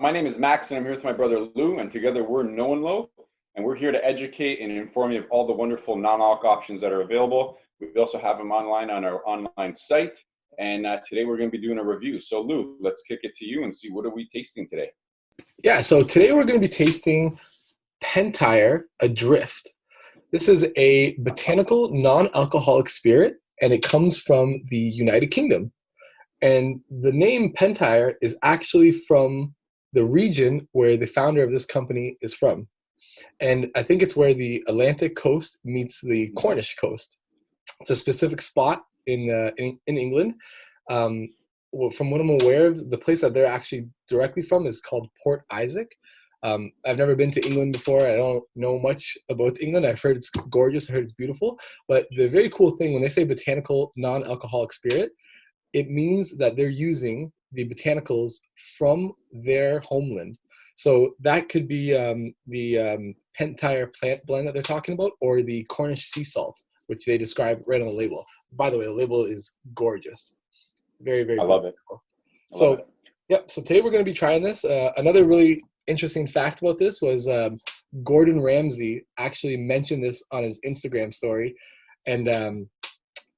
My name is Max, and I'm here with my brother Lou, and together we're No and Low, and we're here to educate and inform you of all the wonderful non-alc options that are available. We also have them online on our online site, and today we're going to be doing a review. So Lou, let's kick it to you and see what are we tasting today. Yeah, so today we're going to be tasting Pentire Adrift. This is a botanical non-alcoholic spirit, and it comes from the United Kingdom. And the name Pentire is actually from the region where the founder of this company is from. And I think it's where the Atlantic coast meets the Cornish coast. It's a specific spot in England. From what I'm aware of, the place that they're actually directly from is called Port Isaac. I've never been to England before. I don't know much about England. I've heard it's gorgeous. I heard it's beautiful. But the very cool thing, when they say botanical non-alcoholic spirit, it means that they're using the botanicals from their homeland. So that could be the Pentire plant blend that they're talking about, or the Cornish sea salt, which they describe right on the label. By the way, the label is gorgeous. Very, very I love it. So, yep. So today we're going to be trying this. Another really interesting fact about this was Gordon Ramsay actually mentioned this on his Instagram story, and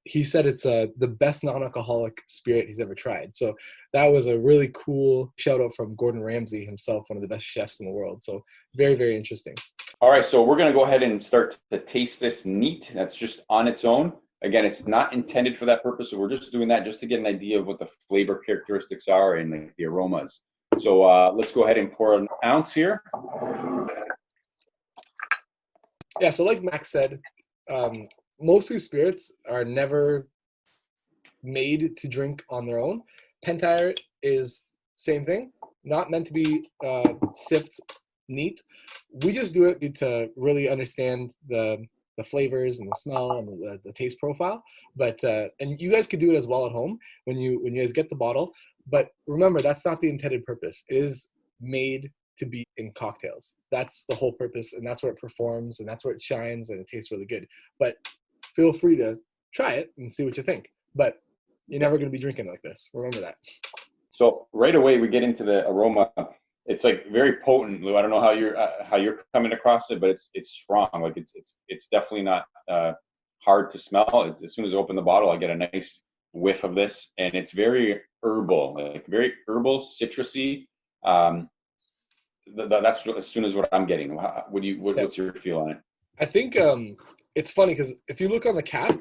he said it's the best non-alcoholic spirit he's ever tried. So that was a really cool shout out from Gordon Ramsay himself, one of the best chefs in the world. So very, very interesting. All right, so we're going to go ahead and start to taste this neat. That's just on its own. Again, it's not intended for that purpose, so we're just doing that just to get an idea of what the flavor characteristics are and like the aromas. So let's go ahead and pour an ounce here. Yeah, so like Max said, mostly spirits are never made to drink on their own. Pentire is same thing, not meant to be sipped neat. We just do it to really understand the flavors and the smell and the taste profile. But and you guys could do it as well at home when you guys get the bottle. But remember, that's not the intended purpose. It is made to be in cocktails. That's the whole purpose, and that's where it performs, and that's where it shines, and it tastes really good. But feel free to try it and see what you think. But you're never going to be drinking like this. Remember that. So right away we get into the aroma. It's like very potent, Lou. I don't know how you're coming across it, but it's strong. Like it's definitely not hard to smell. As soon as I open the bottle, I get a nice whiff of this, and it's very herbal, like very herbal, citrusy. That's as soon as what I'm getting. What's your feel on it? I think it's funny because if you look on the cap,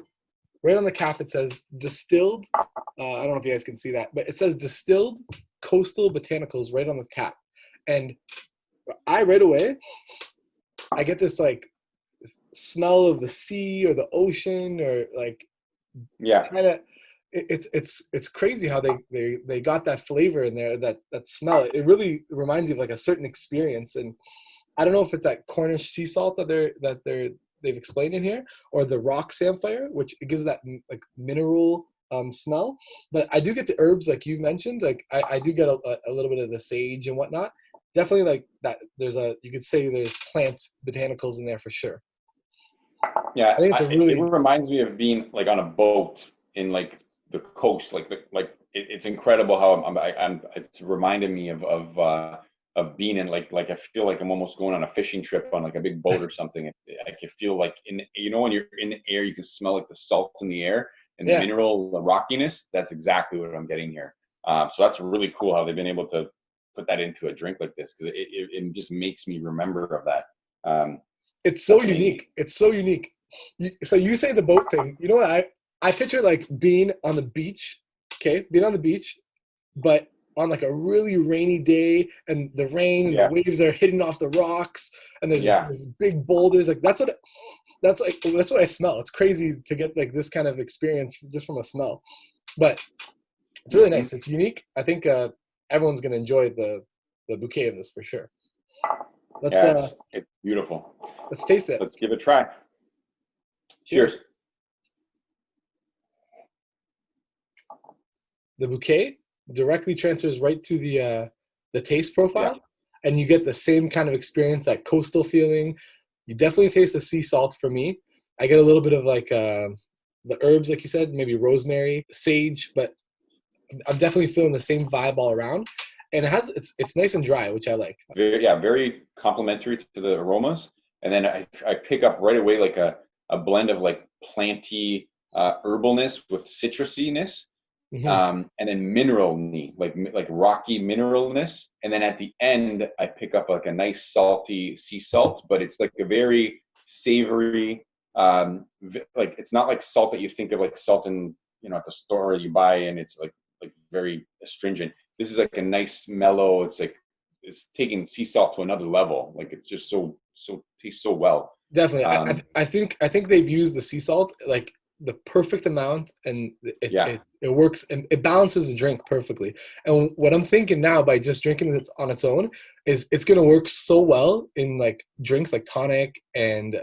right on the cap it says distilled. I don't know if you guys can see that, but it says distilled coastal botanicals right on the cap. And right away, I get this like smell of the sea or the ocean, or like, yeah, kind of. It's crazy how they got that flavor in there, that smell. It really reminds you of like a certain experience. And I don't know if it's that Cornish sea salt that they've explained in here, or the rock samphire, which it gives that like mineral smell. But I do get the herbs like you've mentioned. Like I do get a little bit of the sage and whatnot. Definitely like that. You could say there's plant botanicals in there for sure. Yeah, I think it reminds me of being like on a boat in like the coast. It's incredible how it's reminding me of being in like I feel like I'm almost going on a fishing trip on like a big boat or something. I can feel like when you're in the air, you can smell like the salt in the air and the mineral, the rockiness. That's exactly what I'm getting here. So that's really cool how they've been able to put that into a drink like this, because it just makes me remember of that. It's so unique. It's so unique. So you say the boat thing. You know what? I picture like being on the beach, being on the beach, but on like a really rainy day, and the rain and the waves are hitting off the rocks, and there's big boulders. Like that's what I smell. It's crazy to get like this kind of experience just from a smell, but it's really nice. It's unique. I think everyone's gonna enjoy the bouquet of this for sure. It's beautiful. Let's taste it. Let's give it a try. Cheers. The bouquet directly transfers right to the taste profile, and you get the same kind of experience, that coastal feeling. You definitely taste the sea salt for me. I get a little bit of like the herbs, like you said, maybe rosemary, sage, but I'm definitely feeling the same vibe all around. and it's nice and dry, which I like. Very complementary to the aromas. And then I pick up right away like a blend of like planty herbalness with citrusiness, and then mineral-y, like rocky mineralness. And then at the end, I pick up like a nice salty sea salt, but it's like a very savory, like it's not like salt that you think of like salt in, at the store you buy, and it's like very astringent. This is like a nice mellow. It's taking sea salt to another level. Like it's just so tastes so well. Definitely. I think they've used the sea salt like the perfect amount, and it works, and it balances the drink perfectly. And what I'm thinking now, by just drinking it on its own, is it's going to work so well in like drinks like tonic and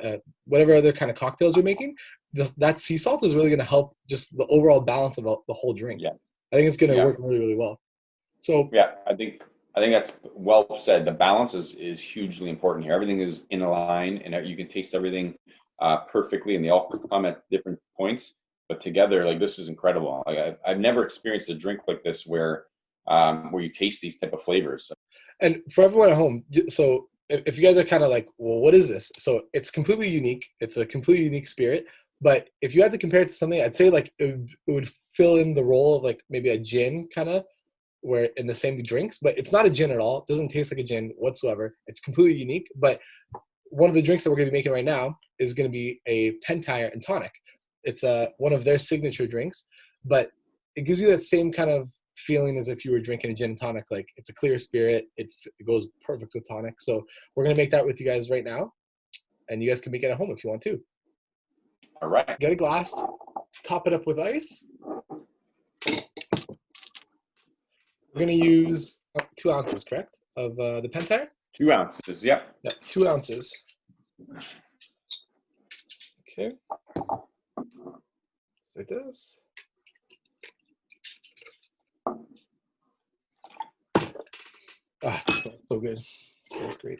whatever other kind of cocktails you're making. That sea salt is really going to help just the overall balance of the whole drink. Yeah. I think it's going to work really, really well. So yeah, I think that's well said. The balance is hugely important here. Everything is in a line, and you can taste everything perfectly, and they all come at different points. But together, like, this is incredible. Like I've never experienced a drink like this where you taste these type of flavors. And for everyone at home, so if you guys are kind of like, well, what is this? So it's completely unique. It's a completely unique spirit. But if you had to compare it to something, I'd say like it would fill in the role of like maybe a gin kind of, where in the same drinks, but it's not a gin at all. It doesn't taste like a gin whatsoever. It's completely unique. But one of the drinks that we're going to be making right now is going to be a Pentire and Tonic. It's one of their signature drinks, but it gives you that same kind of feeling as if you were drinking a gin and tonic. Like, it's a clear spirit. It goes perfect with tonic. So we're going to make that with you guys right now, and you guys can make it at home if you want to. All right. Get a glass, top it up with ice. We're going to use 2 ounces, correct, of the Pentire? 2 ounces, yep. Yeah, 2 ounces. Okay. Just like this. Ah, it smells so good. It smells great.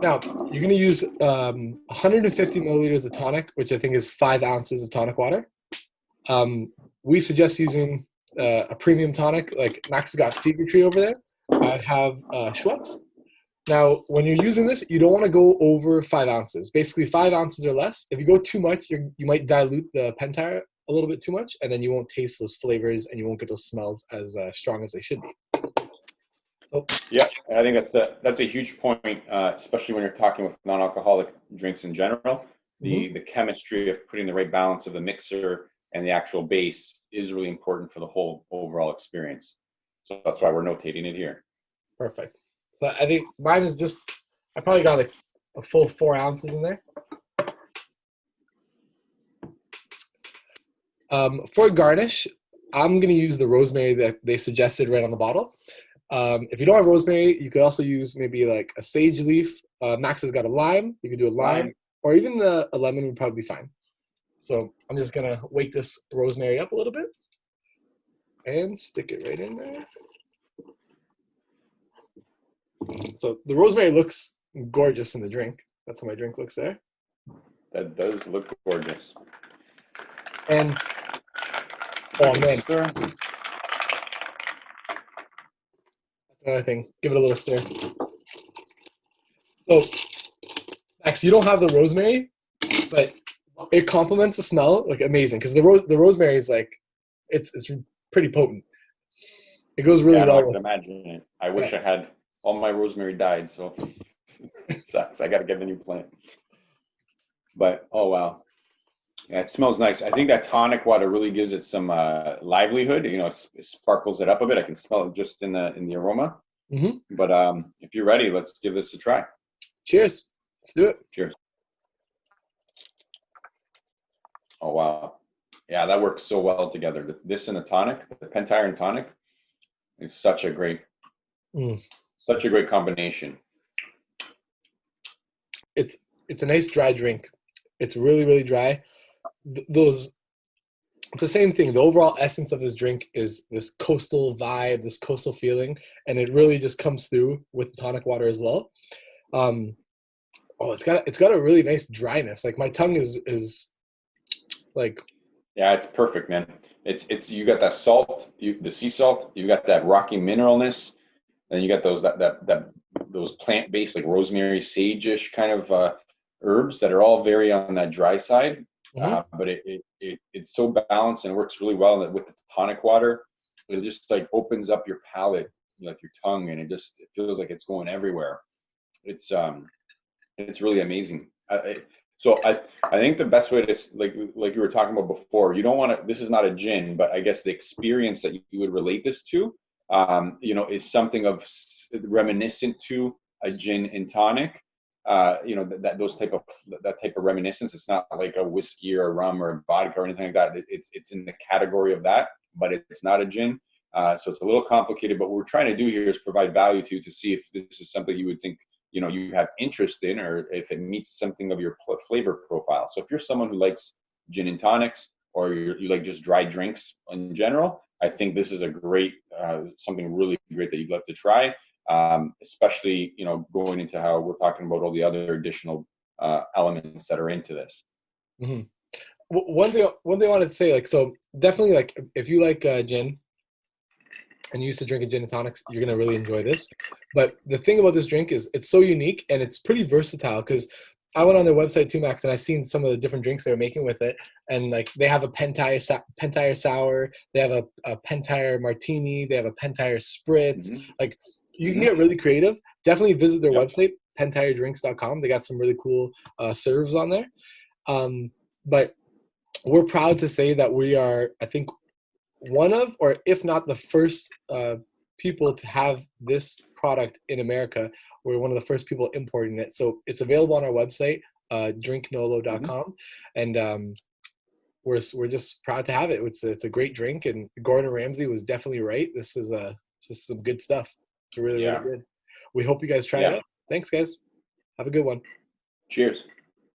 Now, you're going to use 150 milliliters of tonic, which I think is 5 ounces of tonic water. We suggest using a premium tonic. Like Max has got Figure Tree over there. I have Schweppes. Now, when you're using this, you don't want to go over 5 ounces. Basically, 5 ounces or less. If you go too much, you might dilute the Pentire a little bit too much, and then you won't taste those flavors, and you won't get those smells as strong as they should be. So, yeah, I think that's a huge point, especially when you're talking with non-alcoholic drinks in general. The chemistry of putting the right balance of the mixer and the actual base is really important for the whole overall experience. So that's why we're notating it here. Perfect. So I think mine is just, I probably got like a full 4 ounces in there. For garnish, I'm going to use the rosemary that they suggested right on the bottle. If you don't have rosemary, you could also use maybe like a sage leaf. Max has got a lime. You could do a lime. Or even a lemon would probably be fine. So I'm just going to wake this rosemary up a little bit and stick it right in there. So the rosemary looks gorgeous in the drink. That's how my drink looks there. That does look gorgeous. And, oh man. That's another thing. Give it a little stir. So, Max, you don't have the rosemary, but it complements the smell like amazing, because the rosemary is like, it's pretty potent. It goes really well. I can imagine it. I wish I had. All my rosemary died, so it sucks. I got to get a new plant. But oh wow, yeah, it smells nice. I think that tonic water really gives it some livelihood. It sparkles it up a bit. I can smell it just in the aroma. Mm-hmm. But if you're ready, let's give this a try. Cheers. Let's do it. Cheers. Oh wow, yeah, that works so well together. This and the tonic, the Pentire and Tonic, is such a great. Such a great combination. It's a nice dry drink. It's really, really dry. It's the same thing. The overall essence of this drink is this coastal vibe, this coastal feeling, and it really just comes through with the tonic water as well. It's got a really nice dryness. Like, my tongue is like. Yeah, it's perfect, man. It's you got that salt, the sea salt. You got that rocky mineralness. And you got those plant-based, like rosemary, sage-ish kind of herbs that are all very on that dry side. But it's so balanced and works really well with the tonic water. It just like opens up your palate, like your tongue, and it feels like it's going everywhere. It's really amazing. So I think the best way to, like you were talking about before, you don't want to, this is not a gin, but I guess the experience that you would relate this to, is something of reminiscent to a gin and tonic. That type of reminiscence. It's not like a whiskey or a rum or a vodka or anything like that. It's in the category of that, but it's not a gin. So it's a little complicated, but what we're trying to do here is provide value to see if this is something you would think, you have interest in, or if it meets something of your flavor profile. So if you're someone who likes gin and tonics, or you like just dry drinks in general, I think this is a great, something really great that you'd love to try. Especially, going into how we're talking about all the other additional elements that are into this. Mm-hmm. One thing I wanted to say, like, so definitely, like, if you like gin and you used to drink a gin and tonics, you're gonna really enjoy this. But the thing about this drink is it's so unique and it's pretty versatile, because I went on their website too, Max, and I've seen some of the different drinks they were making with it. And like, they have a Pentire sour, they have a Pentire martini, they have a Pentire spritz. Like, you can get really creative. Definitely visit their website, pentiredrinks.com. They got some really cool serves on there. But we're proud to say that we are, I think, one of, or if not the first people to have this product in America. We're one of the first people importing it. So it's available on our website, drinknolo.com. And we're just proud to have it. It's a great drink, and Gordon Ramsay was definitely right. This is some good stuff. It's really, really good. We hope you guys try it out. Thanks, guys. Have a good one. Cheers.